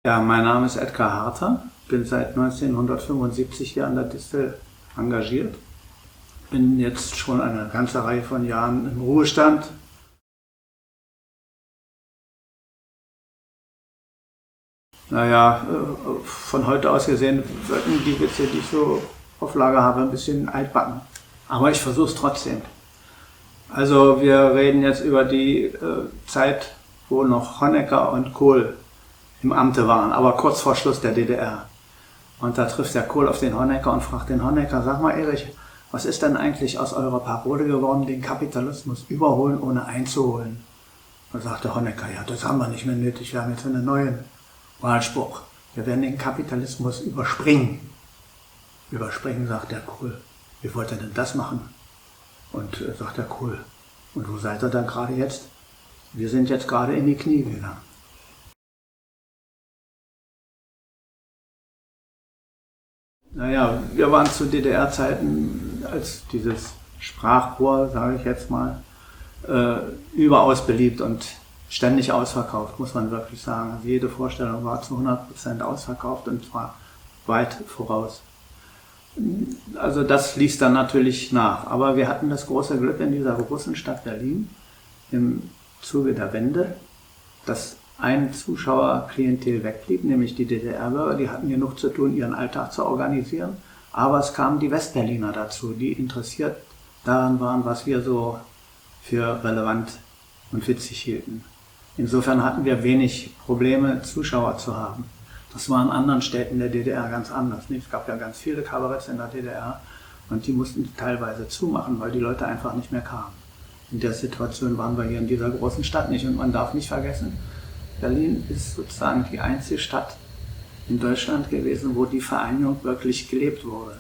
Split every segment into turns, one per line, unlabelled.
Ja, mein Name ist Edgar Harter, bin seit 1975 hier an der Distel engagiert. Bin jetzt schon eine ganze Reihe von Jahren im Ruhestand. Naja, von heute aus gesehen wirken die Witze, die ich so auf Lager habe, ein bisschen altbacken. Aber ich versuche es trotzdem. Also wir reden jetzt über die Zeit, wo noch Honecker und Kohl im Amte waren, aber kurz vor Schluss der DDR. Und da trifft der Kohl auf den Honecker und fragt den Honecker: Sag mal Erich, was ist denn eigentlich aus eurer Parole geworden, den Kapitalismus überholen, ohne einzuholen? Und sagt der Honecker: Ja, das haben wir nicht mehr nötig, wir haben jetzt einen neuen Wahlspruch. Wir werden den Kapitalismus überspringen. Überspringen, sagt der Kohl. Wie wollt ihr denn das machen? Und sagt der Kohl: Und wo seid ihr da gerade jetzt? Wir sind jetzt gerade in die Knie gegangen. Naja, wir waren zu DDR-Zeiten, als dieses Sprachrohr, sage ich jetzt mal, überaus beliebt und ständig ausverkauft, muss man wirklich sagen. Also jede Vorstellung war zu 100% ausverkauft und zwar weit voraus. Also das ließ dann natürlich nach. Aber wir hatten das große Glück in dieser großen Stadt Berlin im Zuge der Wende, dass ein Zuschauerklientel wegblieb, nämlich die DDR-Bürger. Die hatten genug zu tun, ihren Alltag zu organisieren. Aber es kamen die Westberliner dazu, die interessiert daran waren, was wir so für relevant und witzig hielten. Insofern hatten wir wenig Probleme, Zuschauer zu haben. Das war in anderen Städten der DDR ganz anders. Es gab ja ganz viele Kabaretts in der DDR und die mussten teilweise zumachen, weil die Leute einfach nicht mehr kamen. In der Situation waren wir hier in dieser großen Stadt nicht und man darf nicht vergessen, Berlin ist sozusagen die einzige Stadt in Deutschland gewesen, wo die Vereinigung wirklich gelebt wurde.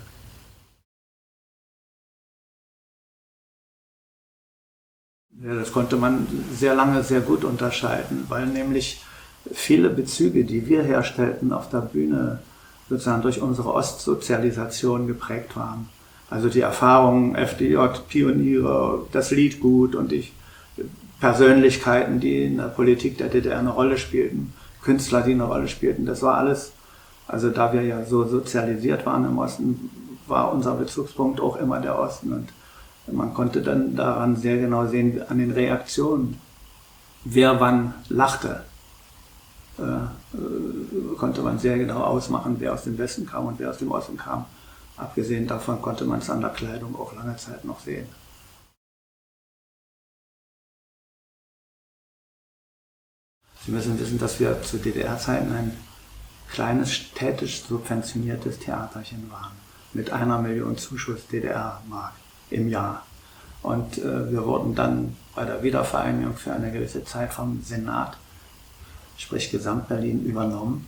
Ja, das konnte man sehr lange sehr gut unterscheiden, weil nämlich viele Bezüge, die wir herstellten auf der Bühne, sozusagen durch unsere Ostsozialisation geprägt waren. Also die Erfahrungen, FDJ, Pioniere, das Liedgut und die Persönlichkeiten, die in der Politik der DDR eine Rolle spielten, Künstler, die eine Rolle spielten, das war alles, also da wir ja so sozialisiert waren im Osten, war unser Bezugspunkt auch immer der Osten und man konnte dann daran sehr genau sehen, an den Reaktionen, wer wann lachte, konnte man sehr genau ausmachen, wer aus dem Westen kam und wer aus dem Osten kam. Abgesehen davon konnte man es an der Kleidung auch lange Zeit noch sehen. Sie müssen wissen, dass wir zu DDR-Zeiten ein kleines städtisch subventioniertes Theaterchen waren, mit 1 Million Zuschuss DDR-Mark im Jahr. Und wir wurden dann bei der Wiedervereinigung für eine gewisse Zeit vom Senat, sprich Gesamt-Berlin, übernommen,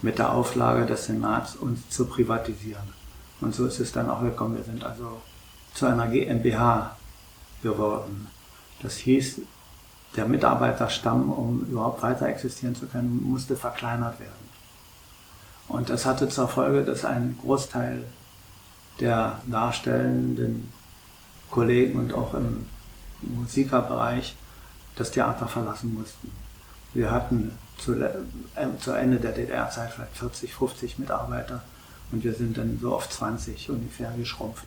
mit der Auflage des Senats, uns zu privatisieren. Und so ist es dann auch gekommen. Wir sind also zu einer GmbH geworden. Das hieß, der Mitarbeiterstamm, um überhaupt weiter existieren zu können, musste verkleinert werden. Und das hatte zur Folge, dass ein Großteil der darstellenden Kollegen und auch im Musikerbereich das Theater verlassen mussten. Wir hatten zu Ende der DDR-Zeit vielleicht 40, 50 Mitarbeiter und wir sind dann so auf 20 ungefähr geschrumpft.